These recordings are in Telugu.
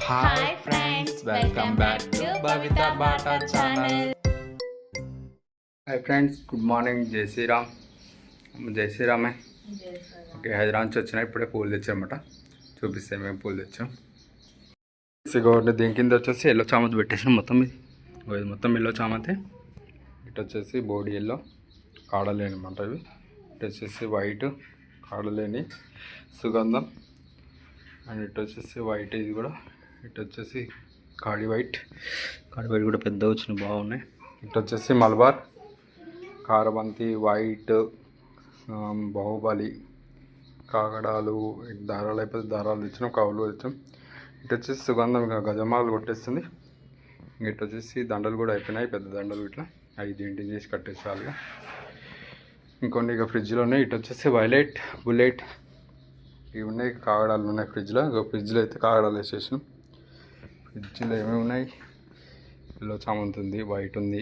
Hi friends, welcome back to Bhavita Bata channel. Hi friends good morning జై శ్రీరామ్ జై శ్రీరామే ఓకే హైదరాబాద్ నుంచి వచ్చినా ఇప్పుడే పూలు తెచ్చామన్నమాట చూపిస్తే మేము పూలు తెచ్చాం ఇగోండి దీని కింద వచ్చేసి ఎల్లో చామంతి పెట్టేసాం మొత్తం ఇది మొత్తం ఎల్లో చామంతి ఇటు వచ్చేసి బోడీ ఎల్లో కాడలేని అనమాట ఇవి ఇటు వచ్చేసి వైట్ కాడలేని సుగంధం అండ్ ఇటు వచ్చేసి వైట్ ఇది కూడా ఇటు వచ్చేసి కాడి వైట్ కూడా పెద్దగా వచ్చినాయి బాగున్నాయి ఇటు వచ్చేసి మలబార్ కారబంతి వైట్ బాహుబలి కాగడాలు దారాలు అయిపోతే దారాలు తెచ్చినాం కవులు తెచ్చాం ఇటు వచ్చేసి సుగంధం ఇక గజమాలు కొట్టేస్తుంది ఇటు వచ్చేసి దండలు కూడా అయిపోయినాయి పెద్ద దండలు ఇట్లా అవి దీంటిని చేసి కట్టేసాలిగా ఇంకొన్ని ఇక ఫ్రిడ్జ్లో ఉన్నాయి ఇటు వచ్చేసి వైలెట్ బుల్లెట్ ఇవి ఉన్నాయి కాగడాలు ఉన్నాయి ఫ్రిడ్జ్లో ఇక ఫ్రిడ్జ్లో అయితే కాగడాలు వేసేసాం ఫ్రిడ్జ్లో ఏమేమి ఉన్నాయి ఎల్లో చామంతి ఉంది వైట్ ఉంది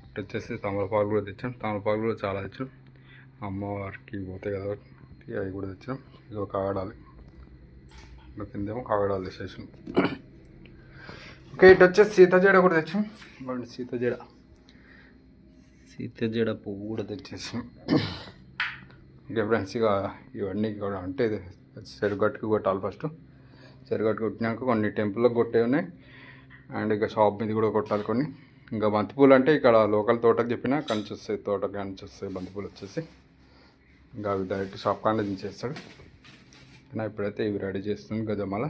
ఇటు వచ్చేసి తమలపాకు కూడా తెచ్చాం తమలపాకు కూడా చాలా తెచ్చాం అమ్మవారికి పోతాయి కదా అవి కూడా తెచ్చాం ఇక కాగడాలి ఇంకా కిందేమో కాగడాలు తెచ్చేసాం ఓకే ఇటు వచ్చేసి సీతజడ కూడా తెచ్చాం బండి సీతజడ పువ్వు కూడా తెచ్చేసాం ఓకే ఫ్రెండ్స్ ఇక ఇవన్నీ కూడా అంటే చెరుగట్టుకు కొట్టాలి ఫస్ట్ చెరుగట్టు కొట్టినాక కొన్ని టెంపుల్కి కొట్టే ఉన్నాయి అండ్ ఇక షాప్ మీద కూడా కొట్టాలి కొన్ని ఇంకా బంతిపూలు అంటే ఇక్కడ లోకల్ తోటకి చెప్పినా కంచి వస్తాయి తోటకి కంచి వస్తాయి బంతిపూలు వచ్చేసి ఇంకా అవి డైరెక్ట్ షాప్ కాండ దించేస్తాడు కానీ ఇప్పుడైతే ఇవి రెడీ చేస్తుంది గజమాల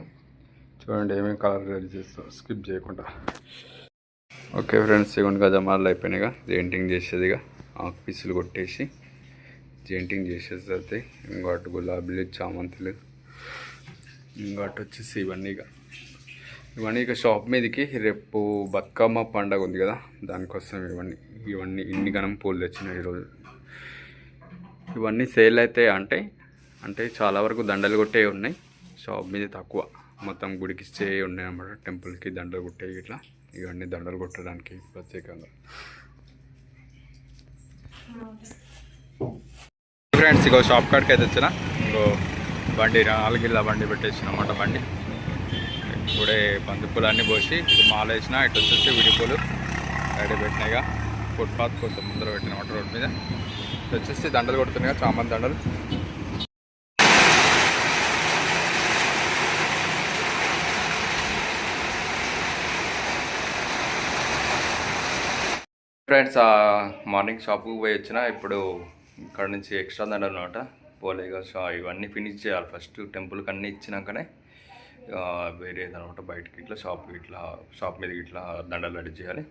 చూడండి ఏమేమి కలర్ రెడీ చేస్తాం స్కిప్ చేయకుండా ఓకే ఫ్రెండ్స్ ఇవన్నీ గజమాలలు అయిపోయినాయిగా జెయింటింగ్ చేసేదిగా ఆకు పీసులు కొట్టేసి జెయింటింగ్ చేసేది ఇంకోటి గులాబీలు చామంతులు ఇంకోటి వచ్చేసి ఇవన్నీ ఇక షాప్ మీదకి రేపు బతుకమ్మ పండగ ఉంది కదా దానికోసం ఇవన్నీ ఇన్ని గణం పూలు తెచ్చినాయి ఈరోజు ఇవన్నీ సేల్ అయితే అంటే చాలా వరకు దండలు కొట్టే ఉన్నాయి షాప్ మీద తక్కువ మొత్తం గుడికి ఇచ్చే ఉన్నాయి అన్నమాట టెంపుల్కి దండలు కొట్టే ఇట్లా ఇవన్నీ దండలు కొట్టడానికి ప్రత్యేకంగా ఫ్రెండ్స్ ఇగో షాప్ కాడికి అయితే వచ్చిన ఇంకో బండి 4 గిళ్ళ బండి పెట్టేసిన అన్నమాట బండి ఇప్పుడే బంతిపూలు అన్నీ పోసి మాల వేసిన ఇటు వచ్చేసి విడిపూలు రెడీ పెట్టినాయిగా ఫుట్పాత్ కొంచెం ముందర పెట్టినమాట రోడ్ మీద ఇటు వచ్చేసి దండలు కొడుతున్నాయిగా చామంతి దండలు ఫ్రెండ్స్ మార్నింగ్ షాప్కి పోయి వచ్చిన ఇప్పుడు ఇక్కడ నుంచి ఎక్స్ట్రా దండలు అనమాట పోలేగా ఇవన్నీ ఫినిష్ చేయాలి ఫస్ట్ టెంపుల్కి అన్నీ ఇచ్చినాకనే వేరేదనమాట బయటకి ఇట్లా షాప్ మీదకి ఇట్లా దండలు రెడీ చేయాలి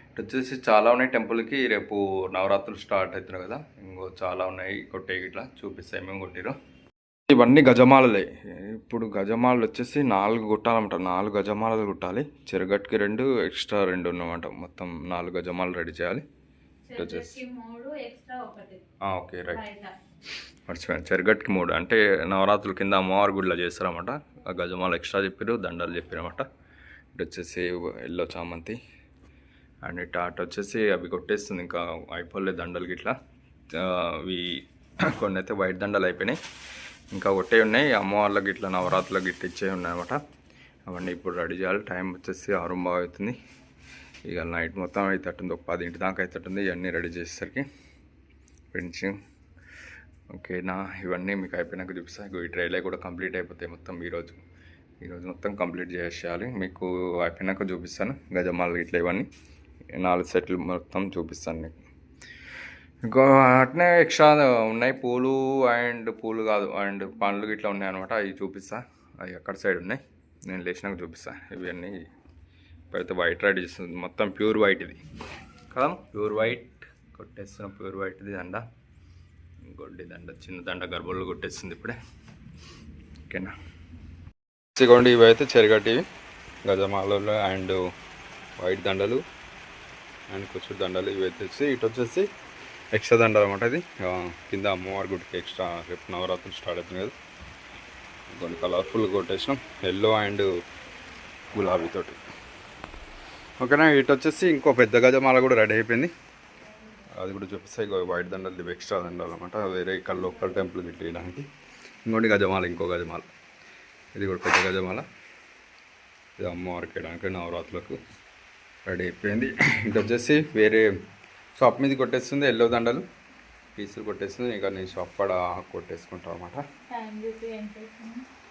ఇటు వచ్చేసి చాలా ఉన్నాయి టెంపుల్కి రేపు నవరాత్రులు స్టార్ట్ అవుతున్నాయి కదా ఇంకో చాలా ఉన్నాయి కొట్టేవి ఇట్లా చూపిస్తాయి మేము కొట్టిరు ఇవన్నీ గజమాలలే ఇప్పుడు గజమాలలు వచ్చేసి 4 కొట్టాలన్నమాట 4 గజమాలలు కొట్టాలి చెరగట్టుకి 2 ఎక్స్ట్రా 2 ఉన్నమాట మొత్తం 4 గజమాలు రెడీ చేయాలి ఇటు వచ్చేసి ఓకే రైట్ మర్చిపోయాను చెరగట్టుకి 3 అంటే నవరాత్రుల కింద అమ్మవారి గుడిలో చేస్తారన్నమాట ఆ గజమాలు ఎక్స్ట్రా చెప్పారు దండలు చెప్పారన్నమాట ఇటు వచ్చేసి ఎల్లో చామంతి అండ్ ఇటు వచ్చేసి అవి కొట్టేస్తుంది ఇంకా అయిపోలే దండలకి ఇట్లా అవి కొన్ని అయితే వైట్ దండలు అయిపోయినాయి ఇంకా కొట్టే ఉన్నాయి అమ్మవార్లకి ఇట్లా నవరాత్రులకి ఇట్లా ఇచ్చే ఉన్నాయి అనమాట అవన్నీ ఇప్పుడు రెడీ చేయాలి టైం వచ్చేసి 6 బాగా అవుతుంది ఇక నైట్ మొత్తం అవుతుంది ఒక 10 దాకా అవుతుంది ఇవన్నీ రెడీ చేసేసరికి ఫినిషింగ్ ఓకేనా ఇవన్నీ మీకు అయిపోయినాక చూపిస్తాను ఈ ట్రైలే కూడా కంప్లీట్ అయిపోతాయి మొత్తం ఈరోజు మొత్తం కంప్లీట్ చేసేయాలి మీకు అయిపోయినాక చూపిస్తాను గజమాలు ఇట్లా ఇవన్నీ 4 సెట్లు మొత్తం చూపిస్తాను మీకు ఇంకా అట్నే ఎక్స్ట్రా ఉన్నాయి పూలు కాదు అండ్ పండ్లు ఇట్లా ఉన్నాయి అనమాట అవి చూపిస్తా అవి అక్కడ సైడ్ ఉన్నాయి నేను లేచినాక చూపిస్తా ఇవన్నీ ఇప్పుడైతే వైట్ రెడీ చేస్తుంది మొత్తం ప్యూర్ వైట్ ఇది కదా ప్యూర్ వైట్ కొట్టేస్తున్నా ప్యూర్ వైట్ది దండ ఇంకోటి దండ చిన్న దండ గర్భంలో కొట్టేస్తుంది ఇప్పుడే ఓకేనా ఇదిగోండి ఇవి అయితే చెరగట్టివి గజమాలలో అండ్ వైట్ దండలు అండ్ కూర్చుడు దండలు ఇవి వచ్చేసి ఇటు వచ్చేసి ఎక్స్ట్రా దండలు అనమాట ఇది కింద అమ్మవారి గుడికి ఎక్స్ట్రా రేపు నవరాత్రులు స్టార్ట్ అవుతుంది కదా కొన్ని కలర్ఫుల్ కొట్టేసినాం ఎల్లో అండ్ గులాబీతోటి ఓకేనా ఇటు వచ్చేసి ఇంకో పెద్ద గజమాల కూడా రెడీ అయిపోయింది అది కూడా చూపిస్తాయి వైట్ దండలు ఇవి ఎక్స్ట్రా దండలు అనమాట వేరే ఇక్కడ లోకల్ టెంపుల్కి ఇట్లా వేయడానికి ఇంకోటి గజమాల ఇంకో గజమాల ఇది కూడా పెద్ద గజమాల ఇది అమ్మవారికి వేయడానికి నవరాత్రులకు రెడీ అయిపోయింది. ఇంకా వచ్చేసి వేరే షాప్ మీద కొట్టేస్తుంది ఎల్లో దండలు పీసులు కొట్టేస్తుంది. ఇంకా నేను షాప్ కూడా కొట్టేసుకుంటాను అనమాట.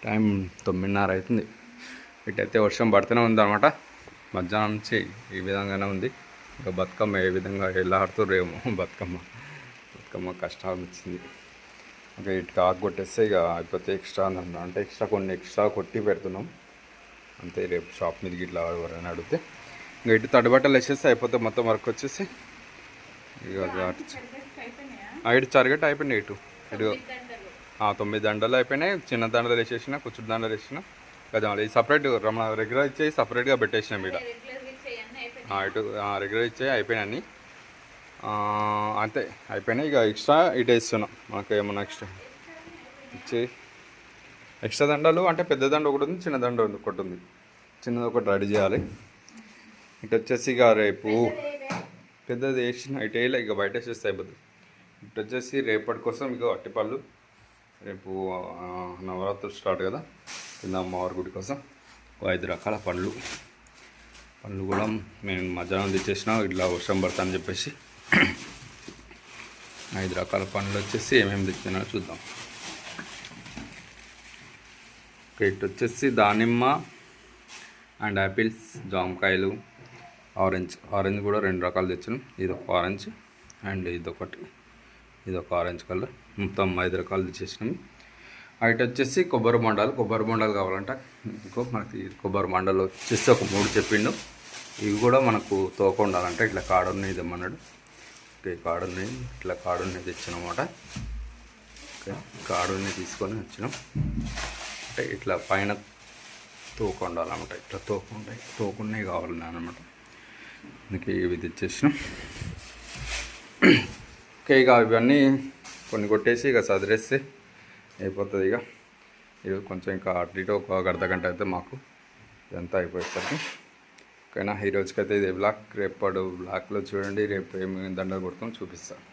టైం 9:30 అవుతుంది. ఇటైతే వర్షం పడుతూనే ఉందన్నమాట. మధ్యాహ్నం నుంచి ఈ విధంగానే ఉంది. ఇంకా బతుకమ్మ ఏ విధంగా ఎలా ఆడుతుర్రేమో బతుకమ్మ కష్టాలు వచ్చింది. ఇంకా ఇటు ఆకు కొట్టేస్తే ఇక అయిపోతే ఎక్స్ట్రా అంటే కొన్ని ఎక్స్ట్రా కొట్టి పెడుతున్నాం అంతే. రేపు షాప్ మీదకి ఇట్లా ఎవరైనా అడిగితే ఇంకా ఇటు తడిబట్టలు వేసేస్తే అయిపోతే మొత్తం వర్క్ వచ్చేసి ఇక ఇటు చరిగట్టు అయిపోయినాయి. ఇటు 9 దండలు అయిపోయినాయి. చిన్న దండలు వేసేసిన కూర్చుడు దండలు వేసిన గజాలు ఇది సపరేట్ రెగ్యులర్ ఇచ్చేసి సపరేట్గా పెట్టేసినాం. ఇక్కడ ఇటు రెగ్యులర్ ఇచ్చేవి అయిపోయినాయి అంతే అయిపోయినాయి. ఇక ఎక్స్ట్రా ఇటు వేస్తున్నాం. మనకు ఏమన్నా ఎక్స్ట్రా ఎక్స్ట్రా దండలు అంటే పెద్ద దండ ఒకటి ఉంది, చిన్న దండ ఒకటి ఉంది. చిన్నది ఒకటి రెడీ చేయాలి. ఇటు వచ్చేసి ఇక రేపు పెద్దది వేసిన ఇటు వేయలే, ఇక బయట వేసేస్తే అయిపోతుంది. ఇటు వచ్చేసి రేపటి కోసం ఇక అట్టిపళ్ళు రేపు నవరాత్రులు స్టార్ట్ కదా, కింద అమ్మవారి గుడి కోసం 5 రకాల పళ్ళు కూడా నేను మధ్యాహ్నం తెచ్చేసిన. ఇట్లా వర్షం పడతానని చెప్పేసి 5 రకాల పండ్లు వచ్చేసి ఏమేమి తెచ్చినా చూద్దాం. ఇటు వచ్చేసి దానిమ్మ అండ్ యాపిల్స్, జామకాయలు, ఆరెంజ్ కూడా 2 రకాలు తెచ్చాను. ఇది ఒక ఆరెంజ్ అండ్ ఇదొక ఆరెంజ్ కలర్. మొత్తం 5 రకాలు తెచ్చేసినాము. ఇటు వచ్చేసి కొబ్బరి బొండాలు కావాలంట. ఇంకో మనకి కొబ్బరి బొండాలు వచ్చేసి ఒక 3 చెప్పిండు. ఇవి కూడా మనకు తోక ఉండాలంట. ఇట్లా కాడున్నాయి తెమ్మన్నాడు. ఓకే కాడున్నాయి, ఇట్లా కాడున్నాయి తెచ్చినమాట. ఓకే కాడున్నాయి తీసుకొని వచ్చినాం. అంటే ఇట్లా పైన తోక ఉండాలన్నమాట. ఇట్లా తోకున్నాయి కావాలి అనమాట. అందుకే ఇవి తెచ్చేసినాం. ఓకే ఇక ఇవన్నీ కొన్ని కొట్టేసి ఇక సదిరేస్తే అయిపోతుంది. ఇక కొంచెం ఇంకా అటు ఇటు ఒక అర్ధగంట అయితే మాకు ఇదంతా అయిపోయేసరికి. ఓకేనా, ఈ రోజుకైతే ఇది బ్లాక్. రేపటి బ్లాక్లో చూడండి రేపు ఏమి దండలు కొడతాం చూపిస్తాను.